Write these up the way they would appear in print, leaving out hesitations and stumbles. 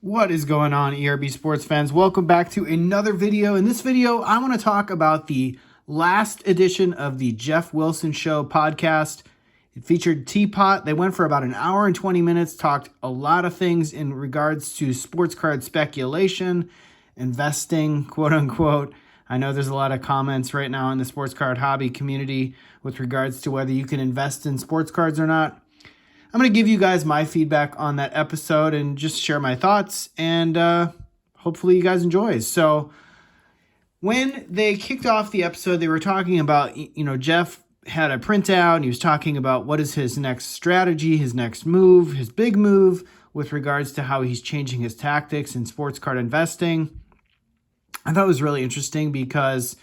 What is going on, ERB sports fans? Welcome back to another video. In this video, I want to talk about the last edition of the Geoff Wilson Show podcast. It featured Teapot. They went for about an hour and 20 minutes, talked a lot of things in regards to sports card speculation, investing, quote unquote. I know there's a lot of comments right now in the sports card hobby community with regards to whether you can invest in sports cards or not. I'm going to give you guys my feedback on that episode and just share my thoughts, and hopefully you guys enjoy. So when they kicked off the episode, they were talking about, Geoff had a printout and he was talking about what is his next strategy, his next move, his big move with regards to how he's changing his tactics in sports card investing. I thought it was really interesting because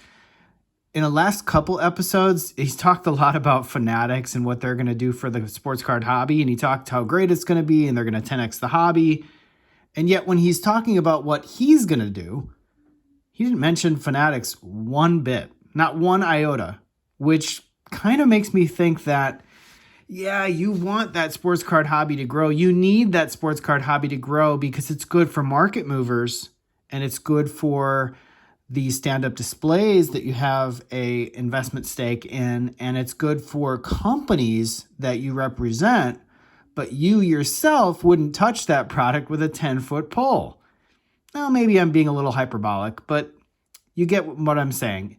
in the last couple episodes, he's talked a lot about Fanatics and what they're going to do for the sports card hobby. And he talked how great it's going to be and they're going to 10x the hobby. And yet when he's talking about what he's going to do, he didn't mention Fanatics one bit, not one iota, which kind of makes me think that, yeah, you want that sports card hobby to grow. You need that sports card hobby to grow because it's good for market movers and it's good for the stand-up displays that you have a investment stake in, and it's good for companies that you represent, but you yourself wouldn't touch that product with a 10-foot pole. Now, maybe I'm being a little hyperbolic, but you get what I'm saying.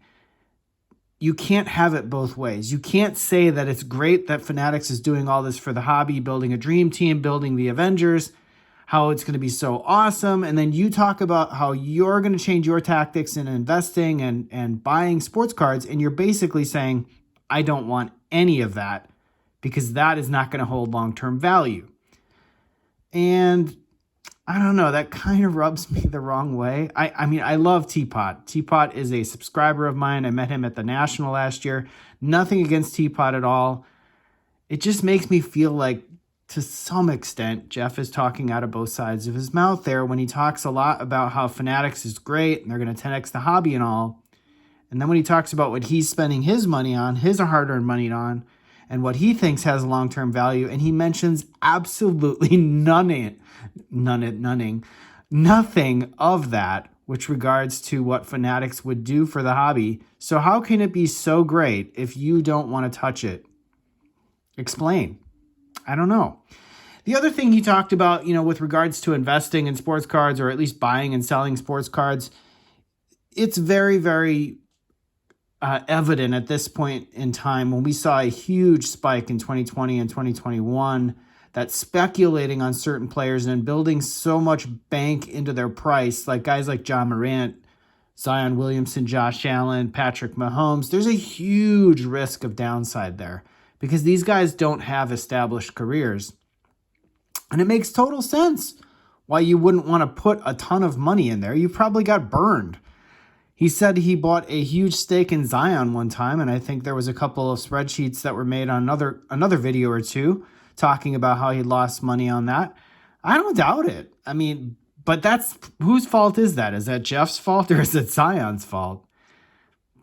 You can't have it both ways. You can't say that it's great that Fanatics is doing all this for the hobby, building a dream team, building the Avengers, how it's going to be so awesome. And then you talk about how you're going to change your tactics in investing and buying sports cards. And you're basically saying, I don't want any of that because that is not going to hold long-term value. And I don't know, that kind of rubs me the wrong way. I mean, I love Teapot. Teapot is a subscriber of mine. I met him at the National last year. Nothing against Teapot at all. It just makes me feel like, to some extent, Geoff is talking out of both sides of his mouth there when he talks a lot about how Fanatics is great and they're going to 10x the hobby and all. And then when he talks about what he's spending his money on, his hard-earned money on, and what he thinks has long-term value, and he mentions absolutely nothing of that with regards to what Fanatics would do for the hobby. So how can it be so great if you don't want to touch it? Explain. I don't know. The other thing he talked about, with regards to investing in sports cards, or at least buying and selling sports cards, it's very, very evident at this point in time when we saw a huge spike in 2020 and 2021 that speculating on certain players and building so much bank into their price, like guys like John Morant, Zion Williamson, Josh Allen, Patrick Mahomes, there's a huge risk of downside there, because these guys don't have established careers. And it makes total sense why you wouldn't want to put a ton of money in there. You probably got burned. He said he bought a huge stake in Zion one time, and I think there was a couple of spreadsheets that were made on another video or two talking about how he lost money on that. I don't doubt it. I mean, but that's whose fault is that? Is that Geoff's fault or is it Zion's fault?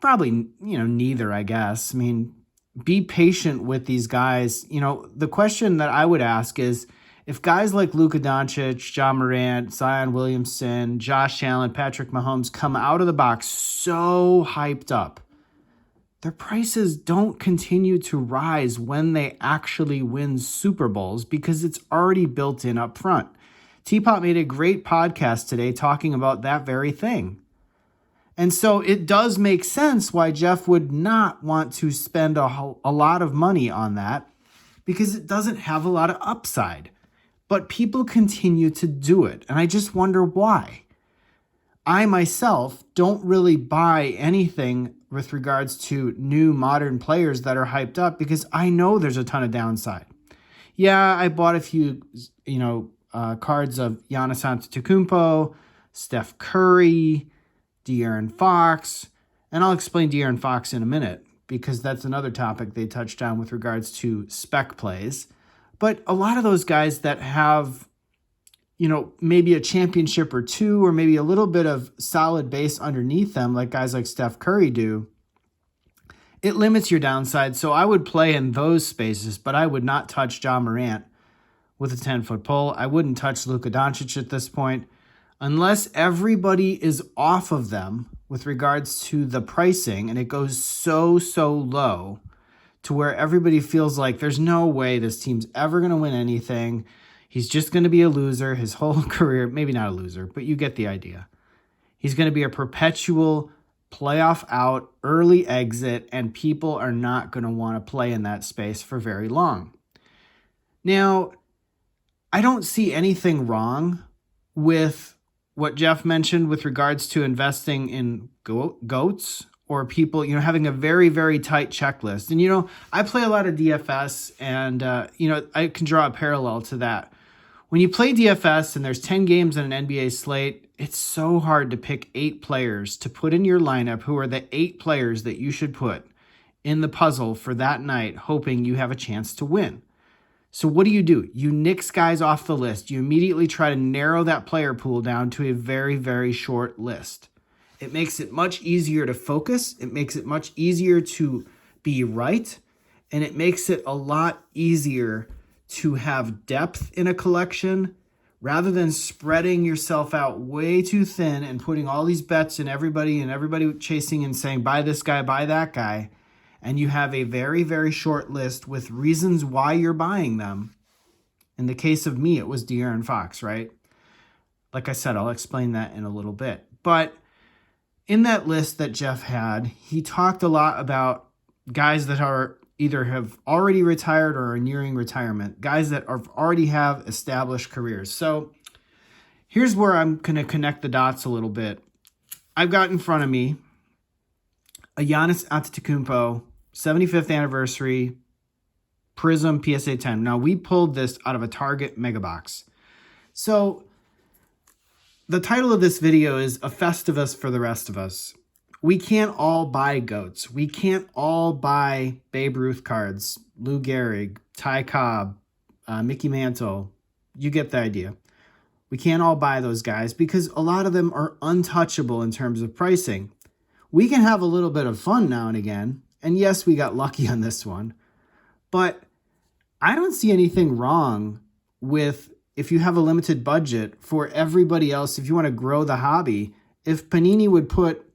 Probably, neither, I guess. I mean, be patient with these guys. The question that I would ask is, if guys like Luka Doncic, John Morant, Zion Williamson, Josh Allen, Patrick Mahomes come out of the box so hyped up, their prices don't continue to rise when they actually win Super Bowls because it's already built in up front. Teapot made a great podcast today talking about that very thing. And so it does make sense why Geoff would not want to spend a lot of money on that, because it doesn't have a lot of upside. But people continue to do it, and I just wonder why. I myself don't really buy anything with regards to new modern players that are hyped up because I know there's a ton of downside. Yeah, I bought a few, cards of Giannis Antetokounmpo, Steph Curry, De'Aaron Fox, and I'll explain De'Aaron Fox in a minute because that's another topic they touched on with regards to spec plays. But a lot of those guys that have, maybe a championship or two, or maybe a little bit of solid base underneath them, like guys like Steph Curry do, it limits your downside. So I would play in those spaces, but I would not touch John Morant with a 10-foot pole. I wouldn't touch Luka Doncic at this point unless everybody is off of them with regards to the pricing and it goes so low to where everybody feels like there's no way this team's ever going to win anything. He's just going to be a loser his whole career. Maybe not a loser, but you get the idea. He's going to be a perpetual playoff out, early exit, and people are not going to want to play in that space for very long. Now, I don't see anything wrong with what Geoff mentioned with regards to investing in GOATs or people, having a very, very tight checklist. And, I play a lot of DFS and, I can draw a parallel to that. When you play DFS and there's 10 games in an NBA slate, it's so hard to pick 8 players to put in your lineup who are the 8 players that you should put in the puzzle for that night, hoping you have a chance to win. So what do? You nix guys off the list. You immediately try to narrow that player pool down to a very, very short list. It makes it much easier to focus. It makes it much easier to be right. And it makes it a lot easier to have depth in a collection rather than spreading yourself out way too thin and putting all these bets in everybody and everybody chasing and saying, buy this guy, buy that guy. And you have a very, very short list with reasons why you're buying them. In the case of me, it was De'Aaron Fox, right? Like I said, I'll explain that in a little bit. But in that list that Geoff had, he talked a lot about guys that are either have already retired or are nearing retirement, guys that already have established careers. So here's where I'm going to connect the dots a little bit. I've got in front of me a Giannis Antetokounmpo 75th anniversary Prism PSA 10. Now, we pulled this out of a Target mega box. So the title of this video is A Festivus for the Rest of Us. We can't all buy GOATs. We can't all buy Babe Ruth cards, Lou Gehrig, Ty Cobb, Mickey Mantle. You get the idea. We can't all buy those guys because a lot of them are untouchable in terms of pricing. We can have a little bit of fun now and again. And yes, we got lucky on this one. But I don't see anything wrong with, if you have a limited budget for everybody else, if you want to grow the hobby, if Panini would put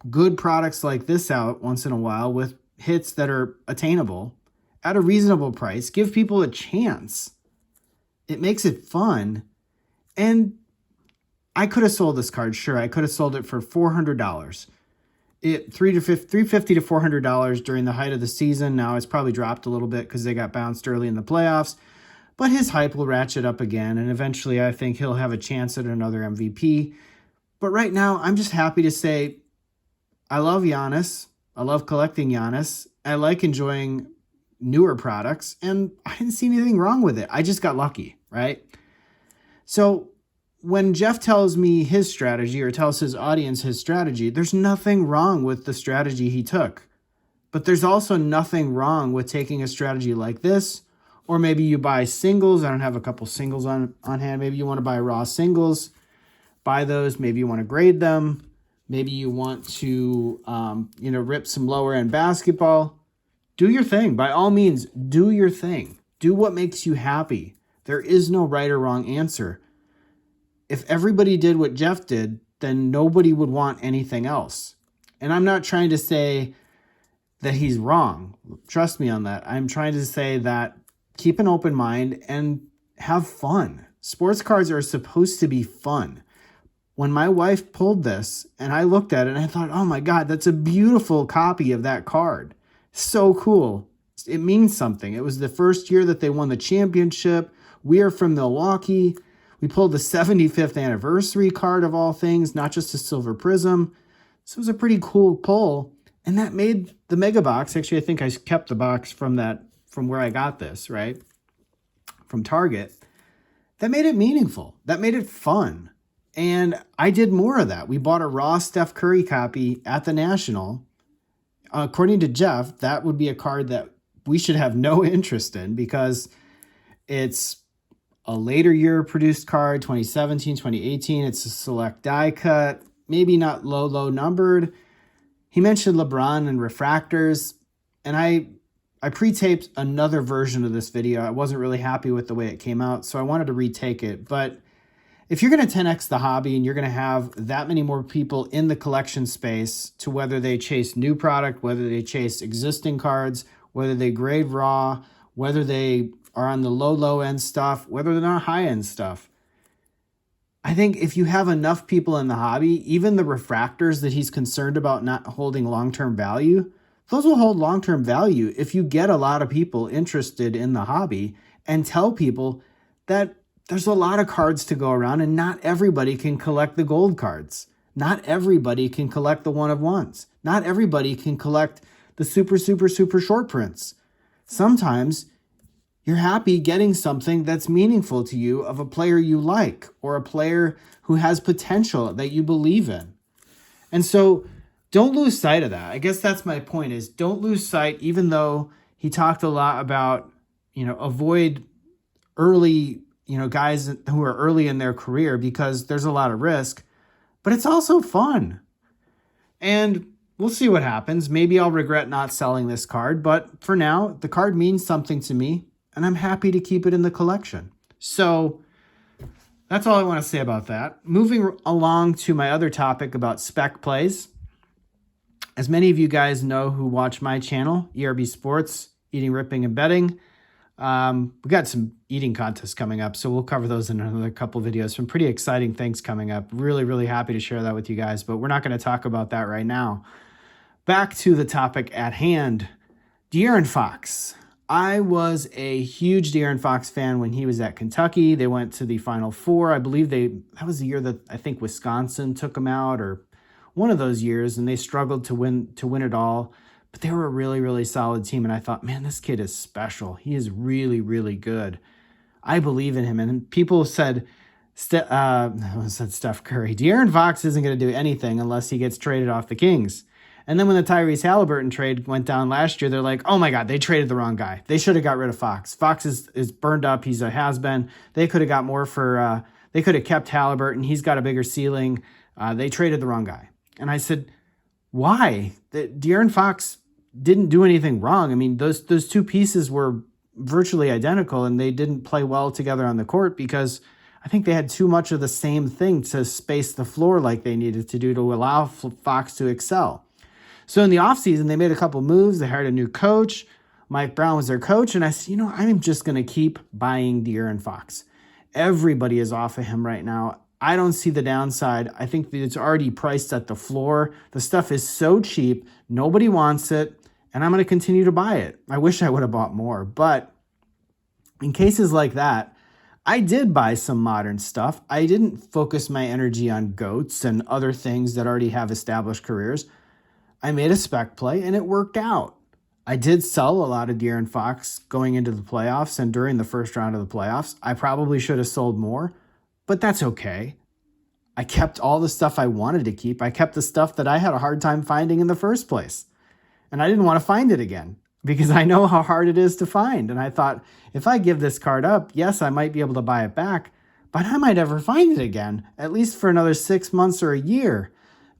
good products like this out once in a while with hits that are attainable at a reasonable price, give people a chance. It makes it fun. And I could have sold this card. Sure, I could have sold it for $400. $350 to $400 during the height of the season. Now it's probably dropped a little bit because they got bounced early in the playoffs, but his hype will ratchet up again. And eventually I think he'll have a chance at another MVP. But right now I'm just happy to say, I love Giannis. I love collecting Giannis. I like enjoying newer products and I didn't see anything wrong with it. I just got lucky, right? So when Geoff tells me his strategy or tells his audience his strategy, there's nothing wrong with the strategy he took. But there's also nothing wrong with taking a strategy like this, or maybe you buy singles. I don't have a couple singles on hand. Maybe you want to buy raw singles, buy those. Maybe you want to grade them. Maybe you want to, rip some lower end basketball. Do your thing. By all means, do your thing. Do what makes you happy. There is no right or wrong answer. If everybody did what Geoff did, then nobody would want anything else. And I'm not trying to say that he's wrong. Trust me on that. I'm trying to say that keep an open mind and have fun. Sports cards are supposed to be fun. When my wife pulled this and I looked at it and I thought, oh my God, that's a beautiful copy of that card. So cool. It means something. It was the first year that they won the championship. We are from Milwaukee. We pulled the 75th anniversary card of all things, not just a silver prism. So it was a pretty cool pull. And that made the mega box. Actually, I think I kept the box from where I got this, right? From Target. That made it meaningful. That made it fun. And I did more of that. We bought a raw Steph Curry copy at the National. According to Geoff, that would be a card that we should have no interest in because it's a later year produced card, 2017, 2018. It's a select die cut, maybe not low numbered. He mentioned LeBron and refractors. And I I pre-taped another version of this video. I wasn't really happy with the way it came out, so I wanted to retake it. But if you're going to 10x the hobby and you're going to have that many more people in the collection space, to whether they chase new product, whether they chase existing cards, whether they grade raw, whether they are on the low end stuff, whether they're not high end stuff, I think if you have enough people in the hobby, even the refractors that he's concerned about not holding long-term value, those will hold long-term value if you get a lot of people interested in the hobby and tell people that there's a lot of cards to go around and not everybody can collect the gold cards. Not everybody can collect the one-of-ones. Not everybody can collect the super short prints. Sometimes you're happy getting something that's meaningful to you of a player you like or a player who has potential that you believe in. And so don't lose sight of that. I guess that's my point, is don't lose sight, even though he talked a lot about, avoid early, guys who are early in their career because there's a lot of risk, but it's also fun. And we'll see what happens. Maybe I'll regret not selling this card, but for now, the card means something to me and I'm happy to keep it in the collection. So that's all I want to say about that. Moving along to my other topic about spec plays. As many of you guys know who watch my channel, ERB Sports, Eating, Ripping, and Betting, we got some eating contests coming up, so we'll cover those in another couple videos. Some pretty exciting things coming up. Really happy to share that with you guys, but we're not going to talk about that right now. Back to the topic at hand, De'Aaron Fox. I was a huge De'Aaron Fox fan when he was at Kentucky. They went to the Final Four. I believe that was the year that I think Wisconsin took them out, or one of those years, and they struggled to win it all. But they were a really solid team, and I thought, man, this kid is special. He is really good. I believe in him. And people said, Steph Curry, De'Aaron Fox isn't going to do anything unless he gets traded off the Kings. And then when the Tyrese Halliburton trade went down last year, they're like, oh my God, they traded the wrong guy. They should have got rid of Fox. Fox is burned up. He's a has-been. They could have got more for, they could have kept Halliburton. He's got a bigger ceiling. They traded the wrong guy. And I said, why? De'Aaron Fox didn't do anything wrong. I mean, those two pieces were virtually identical, and they didn't play well together on the court because I think they had too much of the same thing to space the floor like they needed to do to allow Fox to excel. So in the offseason, they made a couple moves. They hired a new coach. Mike Brown was their coach. And I said, I'm just going to keep buying De'Aaron Fox. Everybody is off of him right now. I don't see the downside. I think that it's already priced at the floor. The stuff is so cheap. Nobody wants it. And I'm going to continue to buy it. I wish I would have bought more. But in cases like that, I did buy some modern stuff. I didn't focus my energy on GOATs and other things that already have established careers. I made a spec play and it worked out. I did sell a lot of De'Aaron Fox going into the playoffs and during the first round of the playoffs. I probably should have sold more, but that's okay. I kept all the stuff I wanted to keep. I kept the stuff that I had a hard time finding in the first place. And I didn't want to find it again because I know how hard it is to find. And I thought, if I give this card up, yes, I might be able to buy it back, but I might never find it again, at least for another 6 months or a year,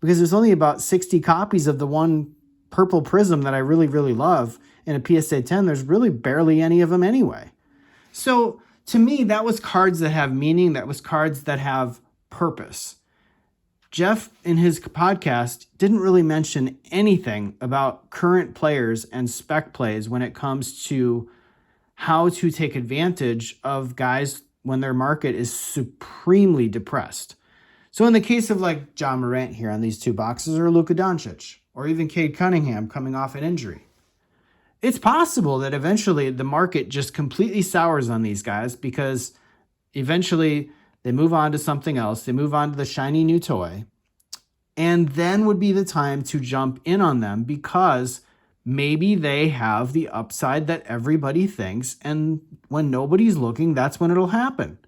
because there's only about 60 copies of the one purple prism that I really love in a PSA 10. There's really barely any of them anyway. So to me, that was cards that have meaning. That was cards that have purpose. Geoff, in his podcast, didn't really mention anything about current players and spec plays when it comes to how to take advantage of guys when their market is supremely depressed. So in the case of like John Morant here on these two boxes, or Luka Doncic, or even Cade Cunningham coming off an injury, it's possible that eventually the market just completely sours on these guys because eventually they move on to something else. They move on to the shiny new toy. And then would be the time to jump in on them because maybe they have the upside that everybody thinks. And when nobody's looking, that's when it'll happen.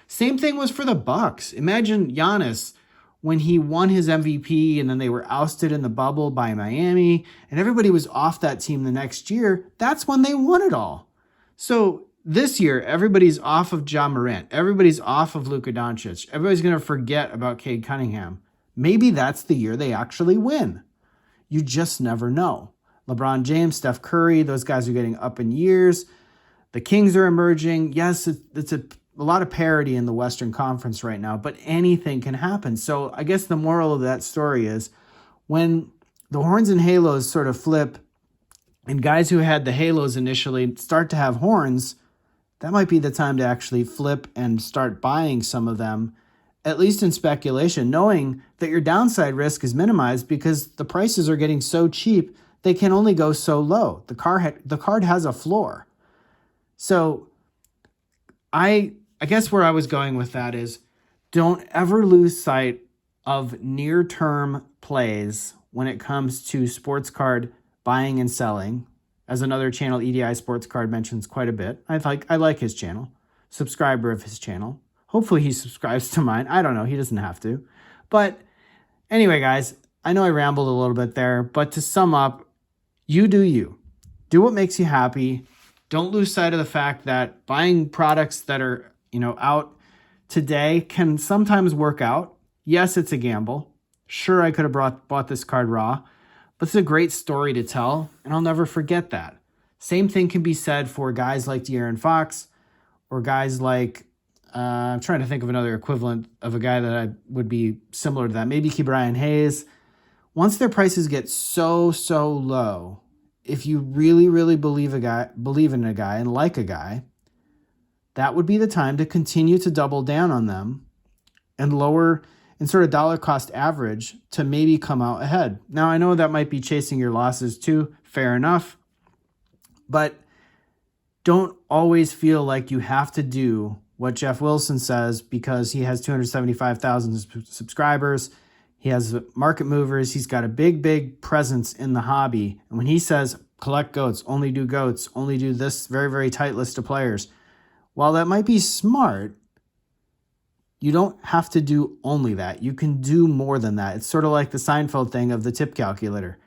Same thing was for the Bucks. Imagine Giannis when he won his MVP and then they were ousted in the bubble by Miami and everybody was off that team the next year. That's when they won it all. So this year, everybody's off of John Morant. Everybody's off of Luka Doncic. Everybody's going to forget about Cade Cunningham. Maybe that's the year they actually win. You just never know. LeBron James, Steph Curry, those guys are getting up in years. The Kings are emerging. Yes, it's a lot of parity in the Western Conference right now, but anything can happen. So I guess the moral of that story is when the horns and halos sort of flip and guys who had the halos initially start to have horns, that might be the time to actually flip and start buying some of them, at least in speculation, knowing that your downside risk is minimized because the prices are getting so cheap, they can only go so low. The card has a floor. So I guess where I was going with that is don't ever lose sight of near-term plays when it comes to sports card buying and selling. As another channel, EDI Sports Card, mentions quite a bit. I like his channel, subscriber of his channel. Hopefully he subscribes to mine. I don't know. He doesn't have to. But anyway, guys, I know I rambled a little bit there, but to sum up, you do you. Do what makes you happy. Don't lose sight of the fact that buying products that are, out today can sometimes work out. Yes, it's a gamble. Sure, I could have bought this card raw, but it's a great story to tell, and I'll never forget that. Same thing can be said for guys like De'Aaron Fox or guys like, I'm trying to think of another equivalent of a guy that I would be similar to that. Maybe Ke'Bryan Hayes. Once their prices get so low, if you really, really believe in a guy and like a guy, that would be the time to continue to double down on them and lower and sort of dollar cost average to maybe come out ahead. Now, I know that might be chasing your losses too, fair enough, but don't always feel like you have to do what Geoff Wilson says because he has 275,000 subscribers. He has market movers. He's got a big presence in the hobby. And when he says, collect goats, only do this very, very tight list of players, while that might be smart, you don't have to do only that. You can do more than that. It's sort of like the Seinfeld thing of the tip calculator.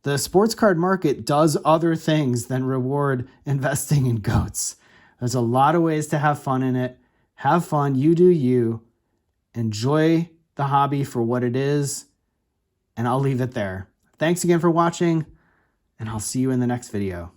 The sports card market does other things than reward investing in goats. There's a lot of ways to have fun in it. Have fun. You do you. Enjoy the hobby for what it is. And I'll leave it there. Thanks again for watching, and I'll see you in the next video.